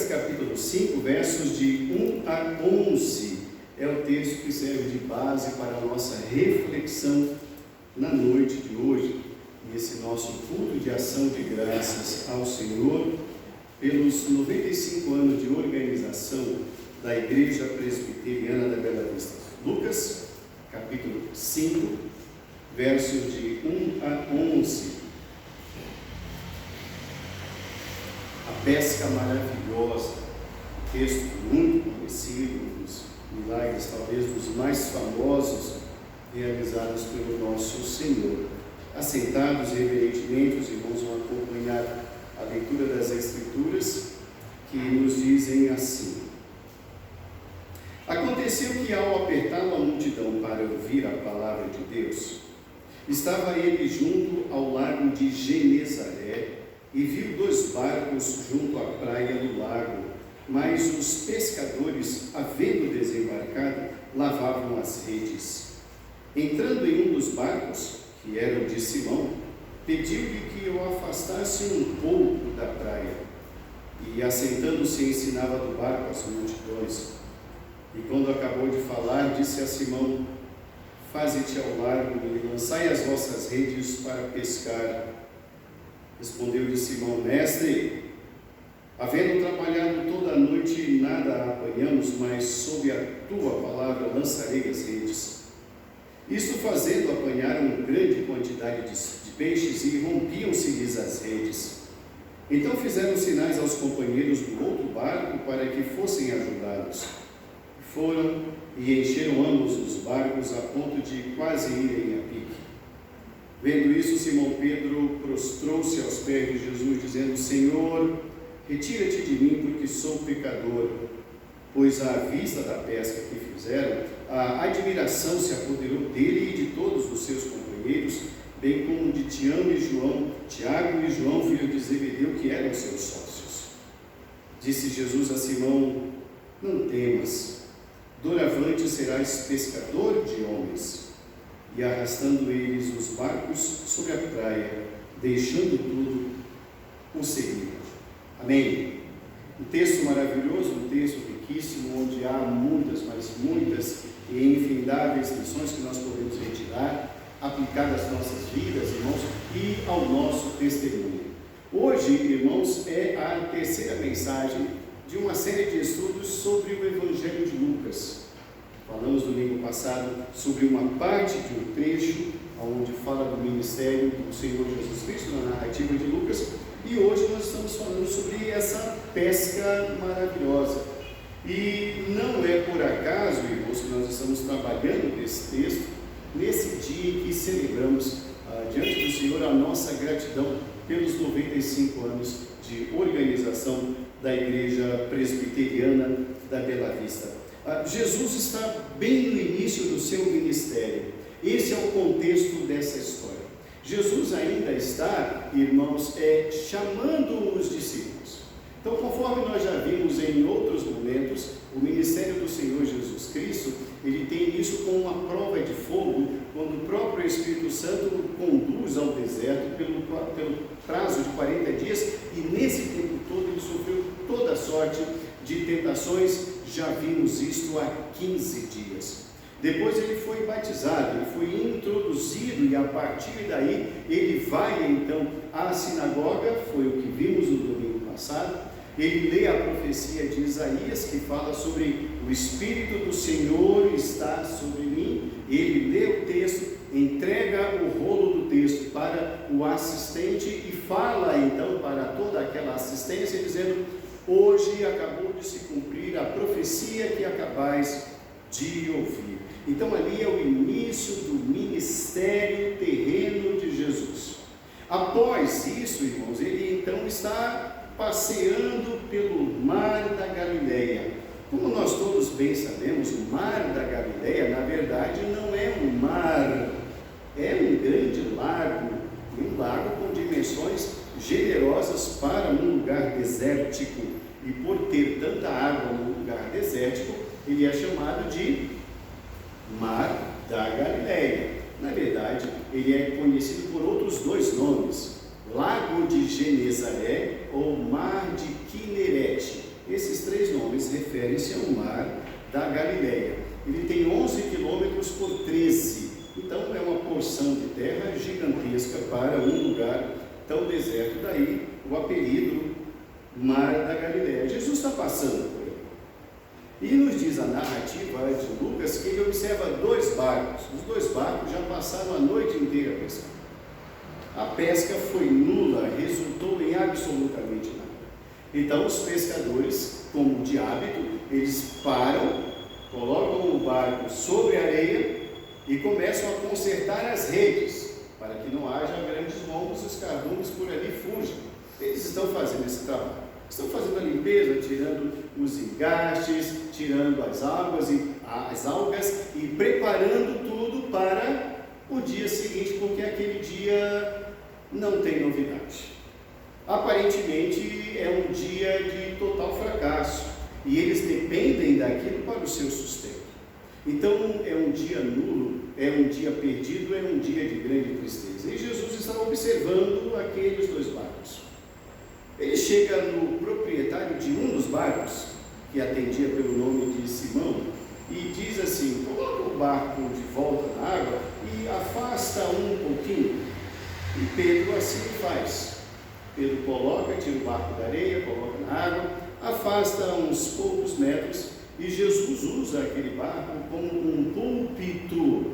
capítulo 5, versos de 1 a 11, é o texto que serve de base para a nossa reflexão na noite de hoje, nesse nosso culto de ação de graças ao Senhor, pelos 95 anos de organização da Igreja Presbiteriana da Bela Vista. Lucas, capítulo 5, versos de 1 a 11. A pesca maravilhosa, texto muito conhecido, um dos milagres talvez dos mais famosos realizados pelo nosso Senhor. Assentados reverentemente, os irmãos vão acompanhar a leitura das Escrituras, que nos dizem assim: Aconteceu que, ao apertá-lo a multidão para ouvir a palavra de Deus, estava ele junto ao lago de Genezaré e viu 2 barcos junto à praia do lago, mas os pescadores, havendo desembarcado, lavavam as redes. Entrando em um dos barcos, que era o de Simão, pediu-lhe que o afastasse um pouco da praia, e assentando-se ensinava do barco as multidões. E quando acabou de falar, disse a Simão: Faze-te ao largo e lançai as vossas redes para pescar. Respondeu-lhe Simão: Mestre, havendo trabalhado toda a noite, nada apanhamos, mas sob a tua palavra lançarei as redes. Isto fazendo, apanharam grande quantidade de peixes e rompiam-se-lhes as redes. Então fizeram sinais aos companheiros do outro barco para que fossem ajudados. Foram e encheram ambos os barcos a ponto de quase irem a pique. Vendo isso, Simão Pedro prostrou-se aos pés de Jesus, dizendo: Senhor, retira-te de mim, porque sou pecador. Pois à vista da pesca que fizeram, a admiração se apoderou dele e de todos os seus companheiros, bem como de Tiago e João, filho de Zebedeu, que eram seus sócios. Disse Jesus a Simão: Não temas, doravante serás pescador de homens. E arrastando eles os barcos sobre a praia, deixando tudo, o seguiram. Amém. Um texto maravilhoso, um texto riquíssimo, onde há muitas, mas muitas e infindáveis lições que nós podemos retirar, aplicar às nossas vidas, irmãos, e ao nosso testemunho. Hoje, irmãos, é a terceira mensagem de uma série de estudos sobre o Evangelho de Lucas. Falamos domingo passado sobre uma parte de um trecho onde fala do ministério do Senhor Jesus Cristo na narrativa de Lucas, e hoje nós estamos falando sobre essa pesca maravilhosa. E não é por acaso, irmãos, que nós estamos trabalhando nesse texto, nesse dia em que celebramos diante do Senhor a nossa gratidão pelos 95 anos de organização da Igreja Presbiteriana da Bela Vista. Jesus está bem no início do seu ministério. Esse é o contexto dessa história. Jesus ainda está, irmãos, chamando os discípulos. Então, conforme nós já vimos em outros momentos, o ministério do Senhor Jesus Cristo, ele tem início com uma prova de fogo, quando o próprio Espírito Santo o conduz ao deserto pelo prazo de 40 dias, e nesse tempo todo ele sofreu toda sorte de tentações. Já vimos isto há 15 dias. Depois ele foi batizado, ele foi introduzido, e a partir daí ele vai então à sinagoga, foi o que vimos no domingo passado. Ele lê a profecia de Isaías, que fala sobre o Espírito do Senhor está sobre mim. Ele lê o texto, entrega o rolo do texto para o assistente e fala então para toda aquela assistência, dizendo: hoje acabou de se cumprir a profecia que acabais de ouvir. Então ali é o início do ministério terreno de Jesus. Após isso, irmãos, ele então está passeando pelo mar da Galileia. Como nós todos bem sabemos, o mar da Galileia, na verdade, não é um mar, é um grande lago, um lago com dimensões generosas para um lugar desértico. E por ter tanta água num lugar desértico, ele é chamado de Mar da Galileia. Na verdade, ele é conhecido por outros 2 nomes: Lago de Genezaré ou Mar de Quinerete. Esse nomes referem-se ao mar da Galileia. Ele tem 11 quilômetros por 13, então é uma porção de terra gigantesca para um lugar tão deserto. Daí o apelido Mar da Galileia. Jesus está passando por ele. E nos diz a narrativa de Lucas que ele observa 2 barcos. Os 2 barcos já passaram a noite inteira pescando. A pesca foi nula, resultou em absolutamente nada. Então os pescadores, como de hábito, eles param, colocam o barco sobre a areia e começam a consertar as redes, para que não haja grandes rombos e os cardumes por ali fujam. Eles estão fazendo esse trabalho. Estão fazendo a limpeza, tirando os engastes, tirando as algas e preparando tudo para o dia seguinte, porque aquele dia não tem novidade. Aparentemente é um dia de total fracasso e eles dependem daquilo para o seu sustento. Então é um dia nulo, é um dia perdido, é um dia de grande tristeza. E Jesus está observando aqueles 2 barcos. Ele chega no proprietário de um dos barcos, que atendia pelo nome de Simão, e diz assim: coloca o barco de volta na água e afasta um pouquinho. E Pedro assim faz. Pedro coloca, tira o barco da areia, coloca na água, afasta uns poucos metros, e Jesus usa aquele barco como um púlpito,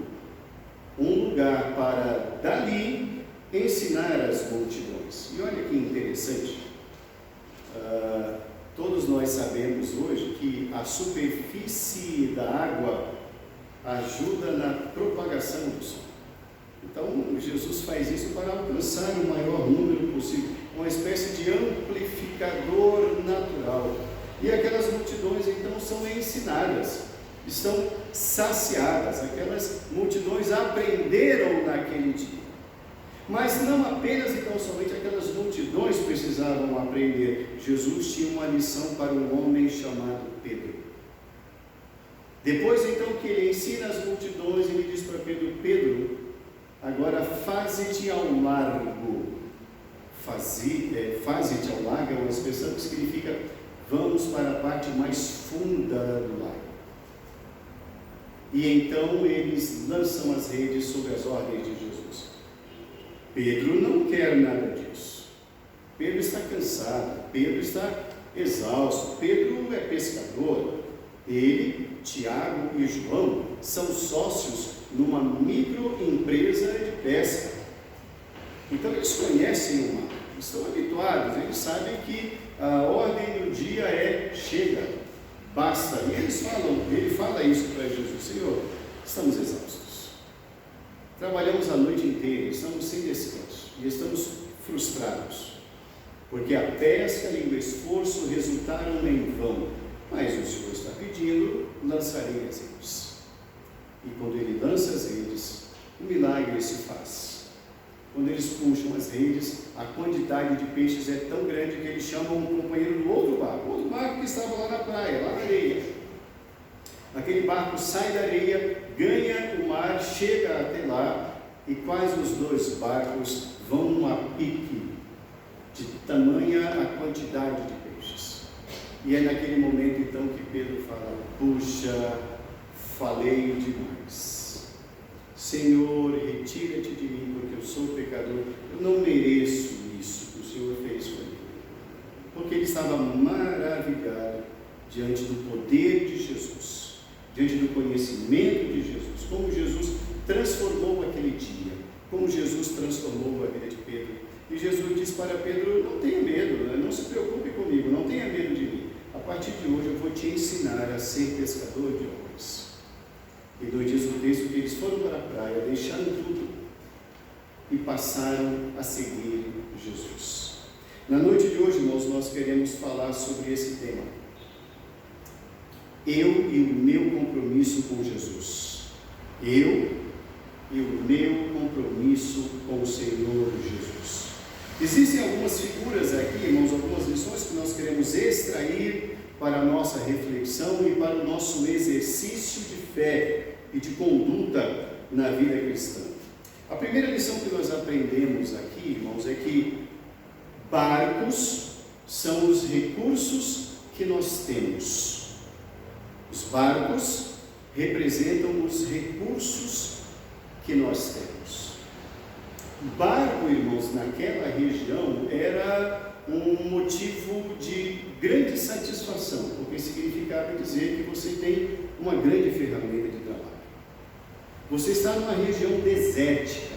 um lugar para dali ensinar as multidões. E olha que interessante. Todos nós sabemos hoje que a superfície da água ajuda na propagação do som. Então Jesus faz isso para alcançar o maior número possível, uma espécie de amplificador natural. E aquelas multidões então são ensinadas, estão saciadas. Aquelas multidões aprenderam naquele dia. Mas não apenas e tão somente aquelas multidões precisavam aprender. Jesus tinha uma lição para um homem chamado Pedro. Depois então que ele ensina as multidões, ele diz para Pedro: Pedro, agora faze-te ao largo. Faze-te ao largo é uma expressão que significa vamos para a parte mais funda do lago. E então eles lançam as redes sob as ordens de Jesus. Pedro não quer nada disso. Pedro está cansado, Pedro está exausto, Pedro é pescador. Ele, Tiago e João são sócios numa microempresa de pesca. Então eles conhecem o mar, estão habituados, eles sabem que a ordem do dia é chega, basta. E ele fala isso para Jesus: Senhor, estamos exaustos. Trabalhamos a noite inteira, estamos sem descanso e estamos frustrados, porque a pesca e o esforço resultaram em vão. Mas o Senhor está pedindo: lançarei as redes. E quando ele lança as redes, o milagre se faz. Quando eles puxam as redes, a quantidade de peixes é tão grande que eles chamam um companheiro do outro barco que estava lá na praia, lá na areia. Aquele barco sai da areia, ganha o mar, chega até lá, e quase os 2 barcos vão a pique, de tamanha a quantidade de peixes. E é naquele momento então que Pedro fala: puxa, falei demais. Senhor, retira-te de mim, porque eu sou pecador. Eu não mereço isso que o Senhor fez comigo. Porque ele estava maravilhado diante do poder de Jesus, diante do conhecimento de Jesus, como Jesus transformou aquele dia, como Jesus transformou a vida de Pedro. E Jesus diz para Pedro: não tenha medo, não se preocupe comigo, não tenha medo de mim. A partir de hoje eu vou te ensinar a ser pescador de homens. E nos diz o texto que eles foram para a praia, deixaram tudo e passaram a seguir Jesus. Na noite de hoje, irmãos, nós queremos falar sobre esse tema: eu e o meu compromisso com Jesus. Eu e o meu compromisso com o Senhor Jesus. Existem algumas figuras aqui, irmãos, algumas lições que nós queremos extrair para a nossa reflexão e para o nosso exercício de fé e de conduta na vida cristã. A primeira lição que nós aprendemos aqui, irmãos, é que barcos são os recursos que nós temos. Os barcos representam os recursos que nós temos. O barco, irmãos, naquela região era um motivo de grande satisfação, porque significava dizer que você tem uma grande ferramenta de trabalho. Você está numa região desértica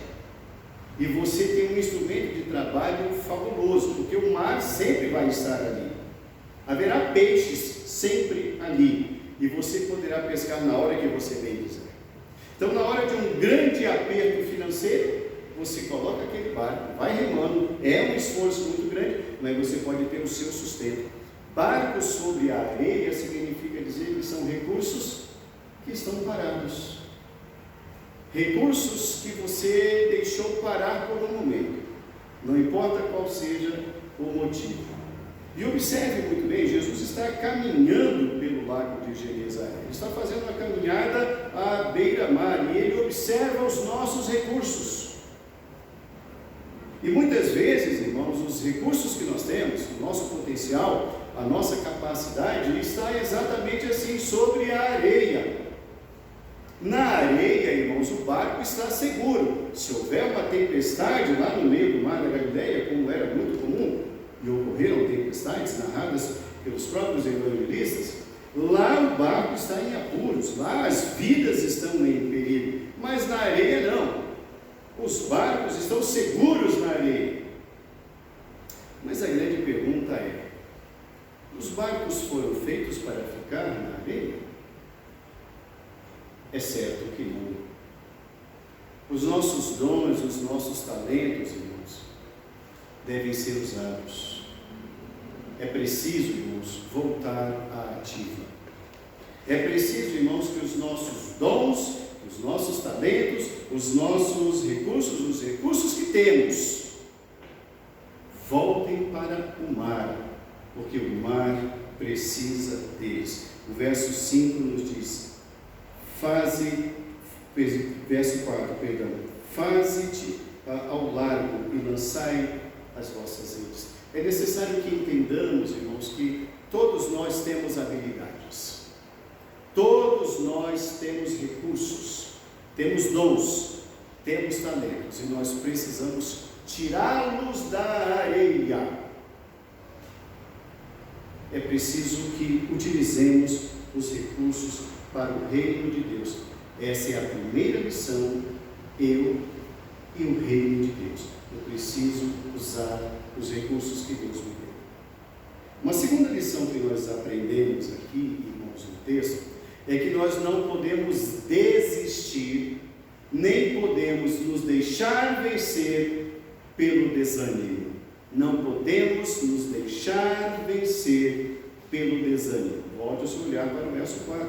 e você tem um instrumento de trabalho fabuloso, porque o mar sempre vai estar ali. Haverá peixes sempre ali e você poderá pescar na hora que você bem quiser. Então, na hora de um grande aperto financeiro, você coloca aquele barco, vai remando, é um esforço muito grande, mas você pode ter o seu sustento. Barcos sobre a areia significa dizer que são recursos que estão parados. Recursos que você deixou parar por um momento, não importa qual seja o motivo. E observe muito bem, Jesus está caminhando pelo lago de Genezaré, ele está fazendo uma caminhada à beira-mar e ele observa os nossos recursos. E muitas vezes, irmãos, os recursos que nós temos, o nosso potencial, a nossa capacidade está exatamente assim, sobre a areia. Na areia, irmãos, o barco está seguro. Se houver uma tempestade lá no meio do mar da Galileia, como era muito comum, e ocorreram tempestades narradas pelos próprios evangelistas, lá o barco está em apuros, lá as vidas estão em perigo, mas na areia não. Os barcos estão seguros na areia. Mas a grande pergunta é: os barcos foram feitos para ficar na areia? É certo que não. Os nossos dons, os nossos talentos, irmãos, devem ser usados. É preciso, irmãos, voltar à ativa. É preciso, irmãos, que os nossos dons, os nossos talentos, os nossos recursos, os recursos que temos, voltem para o mar, porque o mar precisa deles. O verso 5 nos diz: verso 4, perdão, faze-te ao largo e lançai as vossas redes. É necessário que entendamos, irmãos, que todos nós temos habilidades, todos nós temos recursos, temos dons, temos talentos, e nós precisamos tirá-los da areia. É preciso que utilizemos os recursos para o reino de Deus. Essa é a primeira lição, eu e o reino de Deus. Eu preciso usar os recursos que Deus me deu. Uma segunda lição que nós aprendemos aqui, irmãos, no texto, é que nós não podemos desistir, nem podemos nos deixar vencer pelo desânimo. Não podemos nos deixar vencer pelo desânimo. Volte o seu olhar para o verso 4.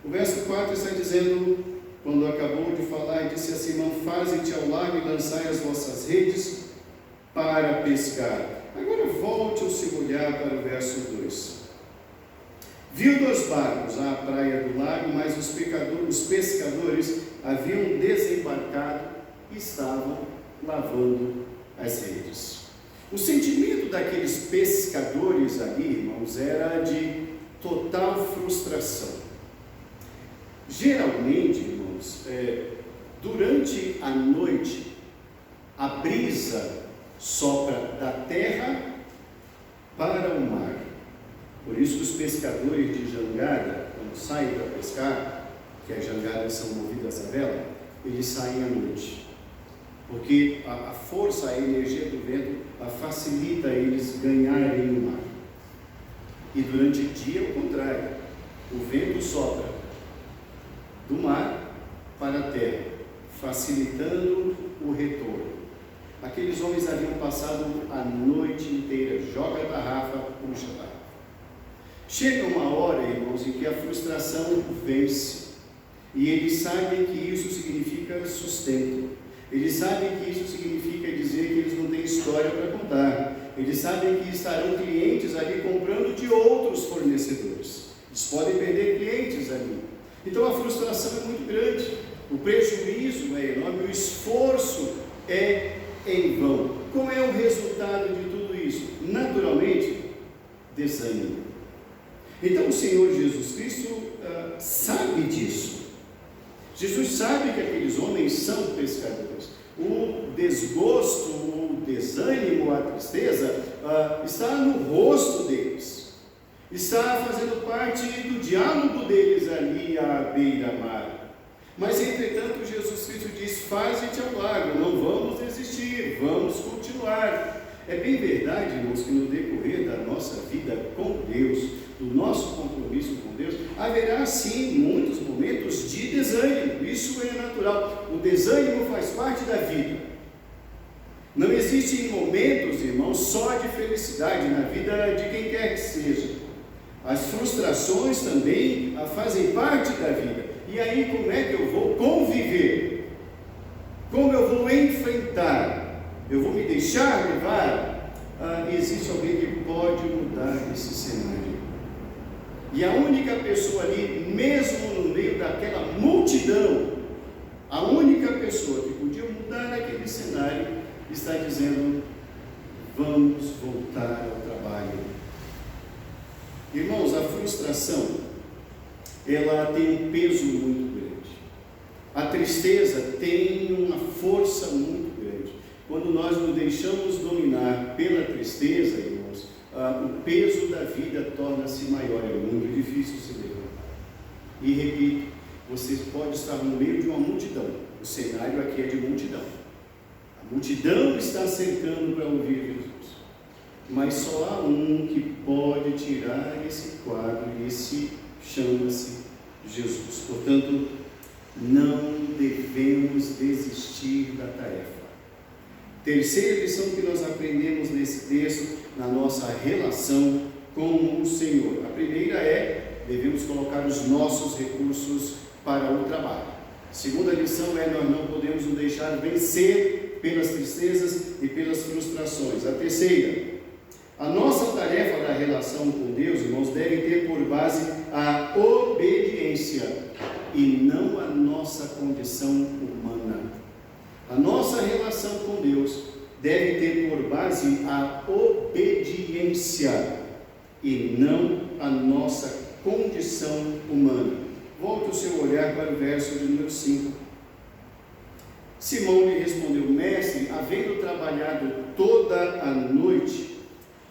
O verso 4 está dizendo, quando acabou de falar, disse a Simão: faze-te ao largo e lançai as vossas redes para pescar. Agora volte o seu olhar para o verso 2. Viu 2 barcos à praia do lago, mas os pescadores haviam desembarcado e estavam lavando as redes. O sentimento daqueles pescadores ali, irmãos, era de total frustração. Geralmente, irmãos, durante a noite, a brisa sopra da terra para o mar. Por isso que os pescadores de jangada, quando saem para pescar, que as jangadas são movidas a vela, eles saem à noite. Porque a força, a energia do vento facilita eles ganharem o mar. E durante o dia, o contrário. O vento sopra do mar para a terra, facilitando o retorno. Aqueles homens haviam passado a noite inteira, joga a tarrafa, puxa a tarrafa. Chega uma hora, irmãos, em que a frustração vence, e eles sabem que isso significa sustento, eles sabem que isso significa dizer que eles não têm história para contar, eles sabem que estarão clientes ali comprando de outros fornecedores, eles podem perder clientes ali. Então a frustração é muito grande, o prejuízo é enorme, o esforço é em vão. Qual é o resultado de tudo isso? Naturalmente, desânimo. Então o Senhor Jesus Cristo sabe disso. Jesus sabe que aqueles homens são pescadores. O desgosto, o desânimo, a tristeza está no rosto deles. Está fazendo parte do diálogo deles ali à beira-mar. Mas, entretanto, Jesus Cristo diz: faze-te ao largo, não vamos desistir, vamos continuar. É bem verdade, irmãos, que no decorrer da nossa vida com Deus, do nosso compromisso com Deus, haverá sim muitos momentos de desânimo. Isso é natural. O desânimo faz parte da vida. Não existem momentos, irmãos, só de felicidade na vida de quem quer que seja. As frustrações também fazem parte da vida. E aí, como é que eu vou conviver? Como eu vou enfrentar? Eu vou me deixar levar? Existe alguém que pode mudar esse cenário. E a única pessoa ali, mesmo no meio daquela multidão, a única pessoa que podia mudar aquele cenário, está dizendo: vamos voltar ao trabalho. Irmãos, a frustração, ela tem um peso muito grande. A tristeza tem uma força muito grande. Quando nós nos deixamos dominar pela tristeza, irmãos, o peso da vida torna-se maior. É muito difícil se levantar. E repito, você pode estar no meio de uma multidão. O cenário aqui é de multidão. A multidão está cercando para ouvir Jesus. Mas só há um que pode tirar esse quadro, e esse chama-se Jesus. Portanto, não devemos desistir da tarefa. Terceira lição que nós aprendemos nesse texto, na nossa relação com o Senhor. A primeira é: devemos colocar os nossos recursos para o trabalho. A segunda lição é: nós não podemos nos deixar vencer pelas tristezas e pelas frustrações. A terceira: a nossa tarefa da relação com Deus, irmãos, deve ter por base a obediência e não a nossa condição humana. A nossa relação com Deus deve ter por base a obediência e não a nossa condição humana. Volte o seu olhar para o verso de número 5. Simão lhe respondeu: mestre, havendo trabalhado toda a noite,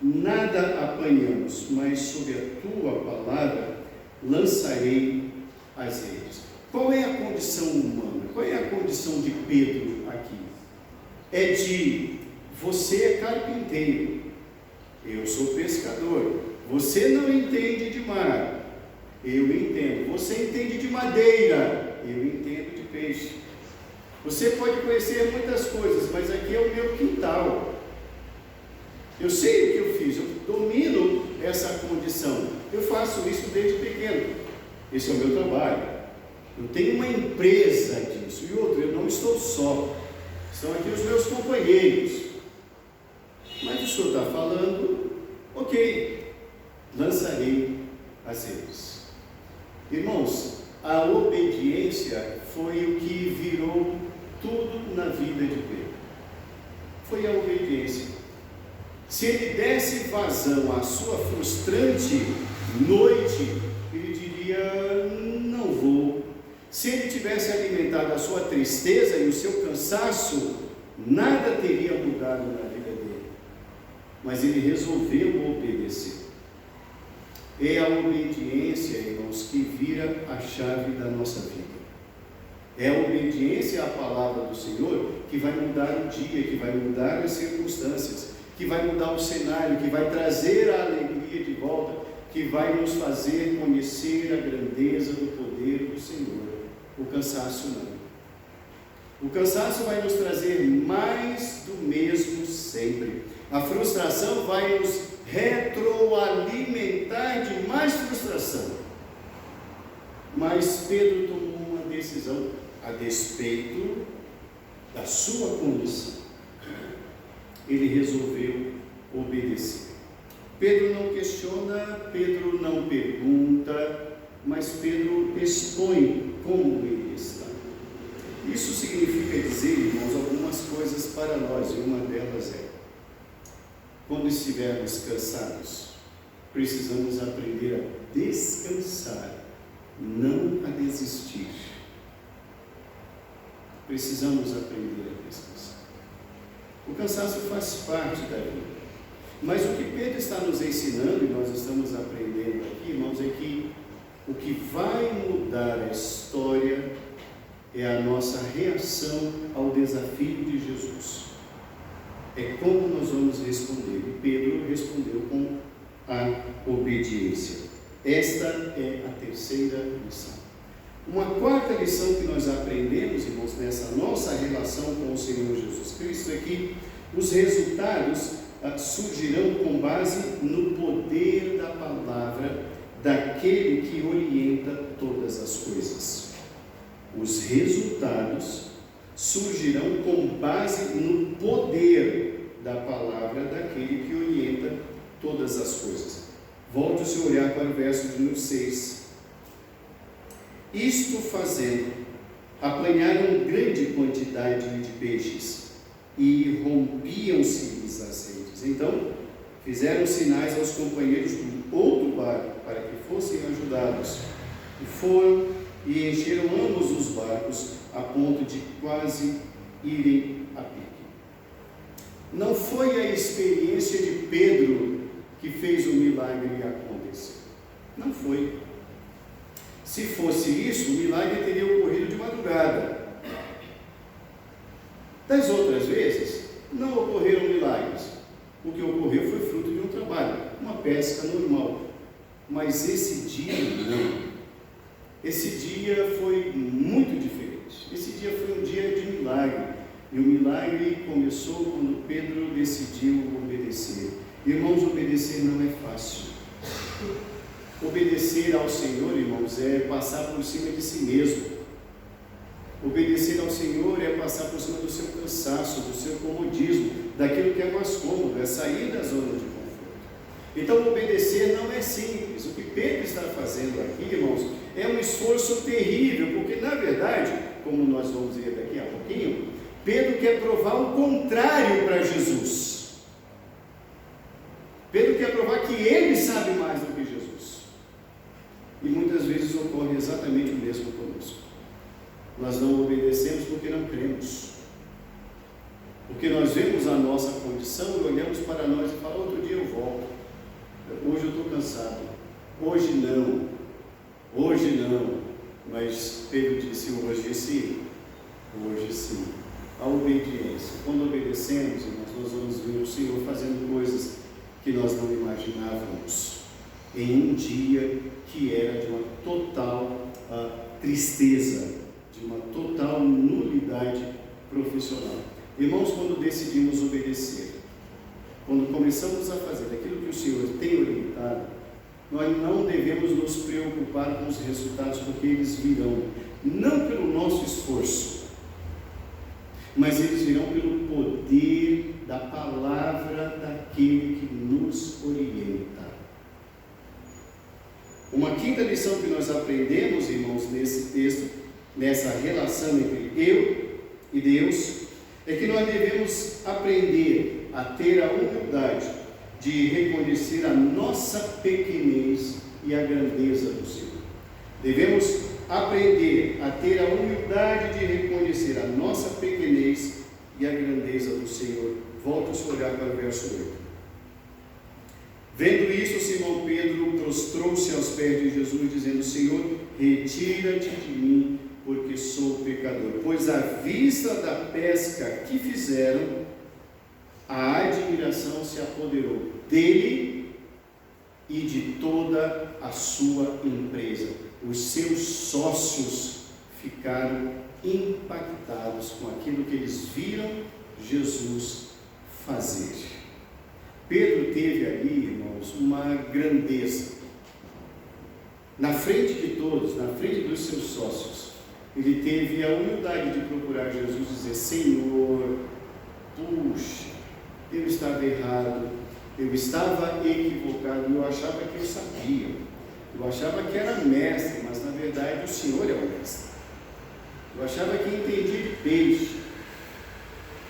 nada apanhamos, mas sob a tua palavra lançarei as redes. Qual é a condição humana? Qual é a condição de Pedro aqui? É de: você é carpinteiro, eu sou pescador, você não entende de mar, eu entendo. Você entende de madeira, eu entendo de peixe. Você pode conhecer muitas coisas, mas aqui é o meu quintal. Eu sei o que eu fiz, eu domino essa condição. Eu faço isso desde pequeno. Esse é o meu trabalho. Eu tenho uma empresa disso. E outro, eu não estou só. Estão aqui os meus companheiros. Mas o senhor está falando, ok, lançarei as redes. Irmãos, a obediência foi o que virou tudo na vida de Pedro. Foi a obediência. Se ele desse vazão à sua frustrante noite, ele diria: não vou. Se ele tivesse alimentado a sua tristeza e o seu cansaço, nada teria mudado na vida dele. Mas ele resolveu obedecer. É a obediência, irmãos, que vira a chave da nossa vida. É a obediência à palavra do Senhor que vai mudar o dia, que vai mudar as circunstâncias, que vai mudar o cenário, que vai trazer a alegria de volta, que vai nos fazer conhecer a grandeza do poder do Senhor. O cansaço não. O cansaço vai nos trazer mais do mesmo sempre. A frustração vai nos retroalimentar de mais frustração. Mas Pedro tomou uma decisão a despeito da sua condição. Ele resolveu obedecer. Pedro não questiona, Pedro não pergunta, mas Pedro expõe como ele está. Isso significa dizer, irmãos, algumas coisas para nós, e uma delas é: quando estivermos cansados, precisamos aprender a descansar, não a desistir. Precisamos aprender a descansar. O cansaço faz parte da vida. Mas o que Pedro está nos ensinando, e nós estamos aprendendo aqui, irmãos, é que o que vai mudar a história é a nossa reação ao desafio de Jesus. É como nós vamos responder. E Pedro respondeu com a obediência. Esta é a terceira lição. Uma quarta lição que nós aprendemos, irmãos, nessa nossa relação com o Senhor Jesus Cristo é que os resultados surgirão com base no poder da palavra daquele que orienta todas as coisas. Os resultados surgirão com base no poder da palavra daquele que orienta todas as coisas. Volte o seu olhar para o verso de número 6. Isto fazendo, apanharam grande quantidade de peixes e rompiam-se-lhes as redes. Então, fizeram sinais aos companheiros do outro barco para que fossem ajudados. E foram e encheram ambos os barcos a ponto de quase irem a pique. Não foi a experiência de Pedro que fez o milagre acontecer. Não foi. Se fosse isso, o milagre teria ocorrido de madrugada. Das outras vezes, não ocorreram milagres. O que ocorreu foi fruto de um trabalho, uma pesca normal. Mas esse dia não. Esse dia foi muito diferente. Esse dia foi um dia de milagre. E o milagre começou quando Pedro decidiu obedecer. Irmãos, obedecer não é fácil. Obedecer ao Senhor, irmãos, é passar por cima de si mesmo. Obedecer ao Senhor é passar por cima do seu cansaço, do seu comodismo, daquilo que é mais cômodo, é sair da zona de conforto. Então, obedecer não é simples. O que Pedro está fazendo aqui, irmãos, é um esforço terrível, porque, na verdade, como nós vamos ver daqui a pouquinho, Pedro quer provar o contrário para Jesus. Pedro quer provar que ele sabe mais do que Jesus. E muitas vezes ocorre exatamente o mesmo conosco. Nós não obedecemos porque não cremos. Porque nós vemos a nossa condição e olhamos para nós e falamos, outro dia eu volto. Hoje eu estou cansado. Hoje não. Hoje não. Mas Pedro disse, hoje sim. Hoje sim. A obediência. Quando obedecemos, nós vamos ver o Senhor fazendo coisas que nós não imaginávamos, em um dia que era de uma total tristeza, de uma total nulidade profissional. Irmãos, quando decidimos obedecer, quando começamos a fazer aquilo que o Senhor tem orientado, nós não devemos nos preocupar com os resultados, porque eles virão, não pelo nosso esforço, mas eles virão pelo poder da palavra daquele que nos orienta. Uma quinta lição que nós aprendemos, irmãos, nesse texto, nessa relação entre eu e Deus, é que nós devemos aprender a ter a humildade de reconhecer a nossa pequenez e a grandeza do Senhor. Devemos aprender a ter a humildade de reconhecer a nossa pequenez e a grandeza do Senhor. Volte o seu olhar para o verso 8. Vendo isso, Simão Pedro prostrou-se aos pés de Jesus, dizendo, Senhor, retira-te de mim, porque sou pecador. Pois à vista da pesca que fizeram, a admiração se apoderou dele e de toda a sua empresa. Os seus sócios ficaram impactados com aquilo que eles viram Jesus fazer. Pedro teve ali, irmãos, uma grandeza. Na frente de todos, na frente dos seus sócios, ele teve a humildade de procurar Jesus e dizer, Senhor, puxa, eu estava errado, eu estava equivocado, eu achava que eu sabia, eu achava que era mestre, mas na verdade o Senhor é o mestre. Eu achava que entendia de peixe,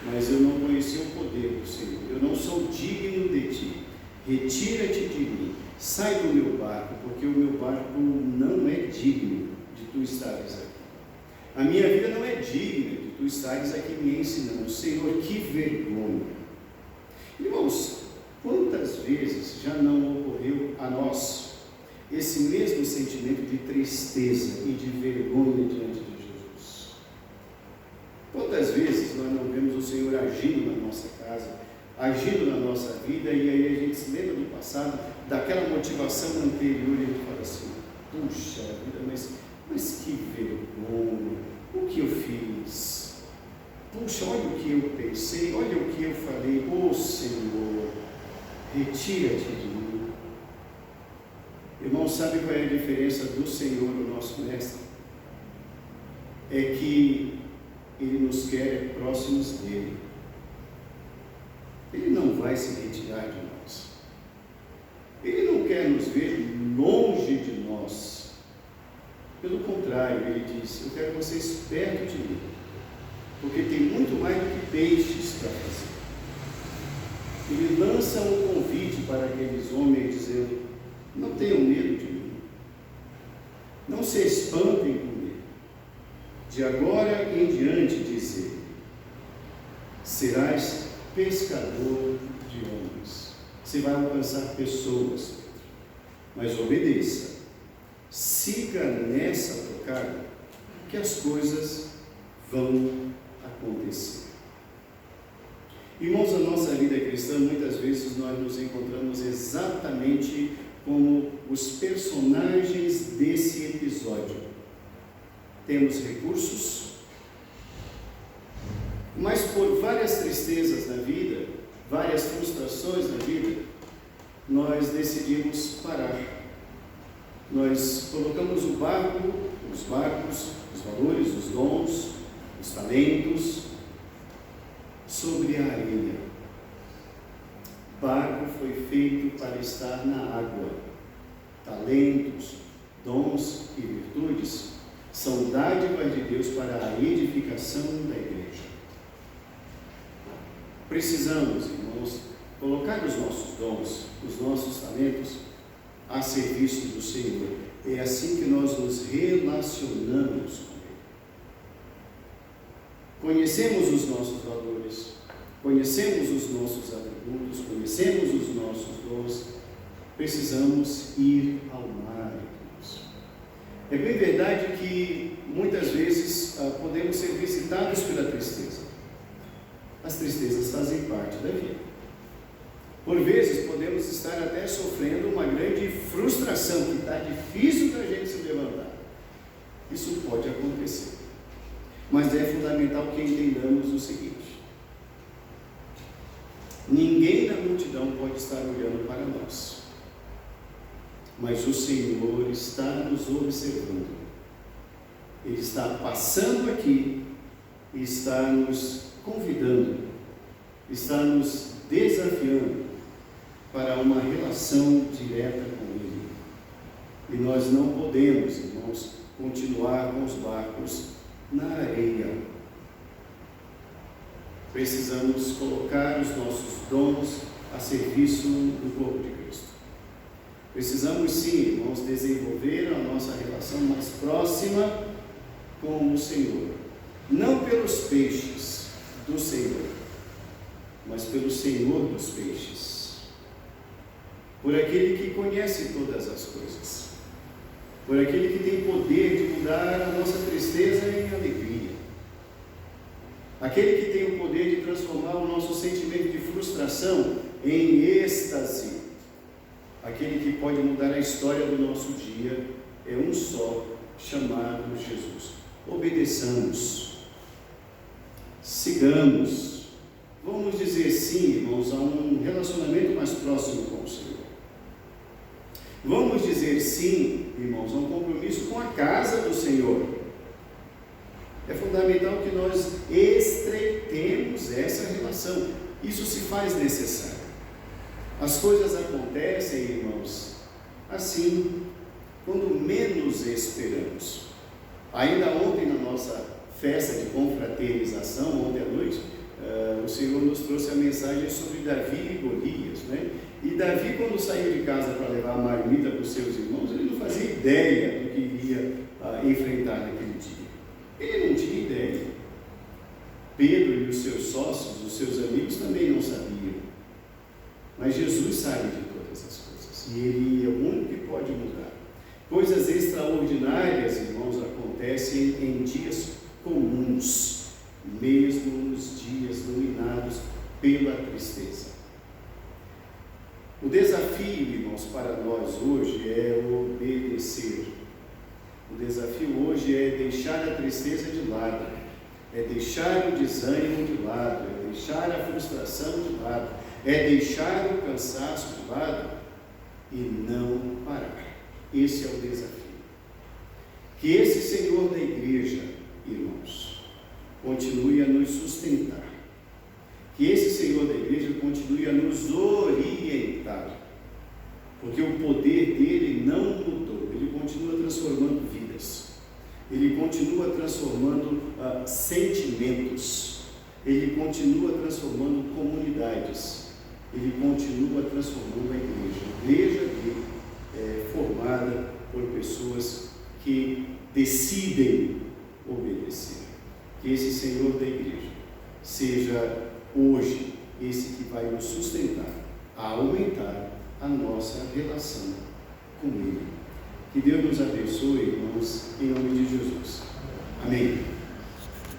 mas eu não conhecia o poder do Senhor. Eu não sou digno de ti. Retira-te de mim. sai do meu barco, porque o meu barco não é digno de tu estares aqui. A minha vida não é digna de tu estares aqui me ensinando. Senhor, que vergonha. Irmãos, quantas vezes já não ocorreu a nós esse mesmo sentimento de tristeza e de vergonha diante de Jesus? Quantas vezes nós não vemos o Senhor agindo na nossa casa, agindo na nossa vida, e aí a gente se lembra do passado, daquela motivação anterior, e a gente fala assim: puxa vida, mas que vergonha, o que eu fiz? Puxa, olha o que eu pensei, olha o que eu falei. Ô Senhor, retira-te de mim. Irmão, sabe qual é a diferença do Senhor, o nosso Mestre? É que Ele nos quer próximos dEle. Ele não vai se retirar de nós. Ele não quer nos ver longe de nós. Pelo contrário, Ele diz: eu quero vocês perto de mim, porque tem muito mais do que peixes para fazer. Ele lança um convite para aqueles homens, dizendo: não tenham medo de mim, não se espantem com ele. De agora em diante, diz ele, serás pescador de homens. Você vai alcançar pessoas, mas obedeça, siga nessa tocada, que as coisas vão acontecer. Irmãos, a nossa vida cristã, muitas vezes nós nos encontramos exatamente como os personagens desse episódio. Temos recursos, mas por várias tristezas na vida, várias frustrações na vida, nós decidimos parar. Nós colocamos o barco, os barcos, os valores, os dons, os talentos sobre a areia. O barco foi feito para estar na água. Talentos, dons e virtudes são dádivas de Deus para a edificação da igreja. Precisamos, irmãos, colocar os nossos dons, os nossos talentos a serviço do Senhor. É assim que nós nos relacionamos com Ele. Conhecemos os nossos valores, conhecemos os nossos atributos, conhecemos os nossos dons. Precisamos ir ao mar, irmãos. É bem verdade que muitas vezes podemos ser visitados pela tristeza. As tristezas fazem parte da vida. Por vezes podemos estar até sofrendo uma grande frustração, que está difícil da gente se levantar. Isso pode acontecer. Mas é fundamental que entendamos o seguinte: ninguém na multidão pode estar olhando para nós, mas o Senhor está nos observando. Ele está passando aqui e está nos convidando, está nos desafiando para uma relação direta com Ele. E nós não podemos, irmãos, continuar com os barcos na areia. Precisamos colocar os nossos dons a serviço do corpo de Cristo. Precisamos sim, irmãos, desenvolver a nossa relação mais próxima com o Senhor. Não pelos peixes do Senhor, mas pelo Senhor dos peixes. Por aquele que conhece todas as coisas. Por aquele que tem poder de mudar a nossa tristeza em alegria. Aquele que tem o poder de transformar o nosso sentimento de frustração em êxtase. Aquele que pode mudar a história do nosso dia é um só, chamado Jesus. Obedeçamos. Sigamos. Vamos dizer sim, irmãos, a um relacionamento mais próximo com o Senhor. Vamos dizer sim, irmãos, a um compromisso com a casa do Senhor. É fundamental que nós estreitemos essa relação. Isso se faz necessário. As coisas acontecem, irmãos, assim, quando menos esperamos. Ainda ontem, na nossa festa de confraternização, ontem à noite, o Senhor nos trouxe a mensagem sobre Davi e Golias, né? E Davi, quando saiu de casa para levar a marmita para os seus irmãos, ele não fazia ideia do que iria enfrentar naquele dia. Ele não tinha ideia. Pedro e os seus sócios, os seus amigos, também não sabiam. Mas Jesus sabe de todas as coisas. E Ele é o único que pode mudar. Coisas extraordinárias, irmãos, acontecem em dias comuns, mesmo nos dias dominados pela tristeza. O desafio, irmãos, para nós hoje é obedecer. O desafio hoje é deixar a tristeza de lado, é deixar o desânimo de lado, é deixar a frustração de lado, é deixar o cansaço de lado e não parar. Esse é o desafio. Que esse Senhor da igreja, irmãos, continue a nos sustentar. Que esse Senhor da igreja continue a nos orientar. Porque o poder dele não mudou. Ele continua transformando vidas. Ele continua transformando sentimentos. Ele continua transformando comunidades. Ele continua transformando a igreja. A igreja dele é formada por pessoas que decidem obedecer. Que esse Senhor da igreja seja hoje esse que vai nos sustentar a aumentar a nossa relação com Ele. Que Deus nos abençoe, irmãos, em nome de Jesus. Amém.